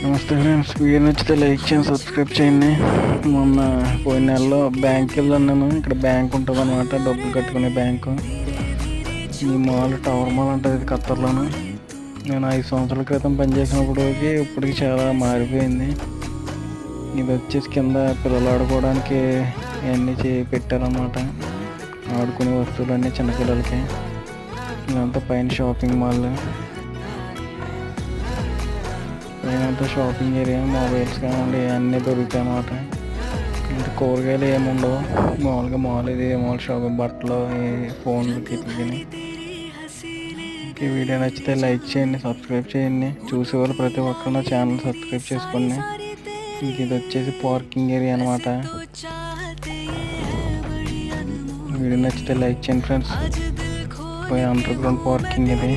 నమస్తే friends, video నచ్చితే like చేయండి, సబ్స్క్రైబ్ చేయండి. మొన్న పోయిన నెలలో బ్యాంక్కి వెళ్ళాను. ఇక్కడ బ్యాంక్ ఉంటుంది అనమాట, డబ్బులు కట్టుకునే బ్యాంకు. ఈ మాల్ టవర్ మాల్ ఉంటుంది, ఇది ఖత్తర్లోను. నేను 5 సంవత్సరాల క్రితం పనిచేసినప్పటికి ఇప్పటికి చాలా మారిపోయింది. ఇది వచ్చేసి కింద పిల్లలు ఆడుకోవడానికి ఇవన్నీ పెట్టారన్నమాట. ఆడుకునే వస్తువులన్నీ చిన్నపిల్లలకి. ఇదంతా పైన షాపింగ్ మాల్, పైనంతా షాపింగ్ ఏరియా. మొబైల్స్ కానివ్వండి అన్నీ దొరుకుతాయి అన్నమాట. అంటే కూరగాయలు ఏముండవు, మామూలుగా మాల్ ఇది మాల్ షాపింగ్, బట్టలు, ఫోన్లు కిటికీని. ఈ వీడియో నచ్చితే లైక్ చేయండి, సబ్స్క్రైబ్ చేయండి. చూసేవాళ్ళు ప్రతి ఒక్కరు నా ఛానల్ సబ్స్క్రైబ్ చేసుకోండి. ఇంక ఇది వచ్చేసి పార్కింగ్ ఏరియా అనమాట. వీడియో నచ్చితే లైక్ చేయండి ఫ్రెండ్స్. పోయి అండర్ గ్రౌండ్ పార్కింగ్ ఇది.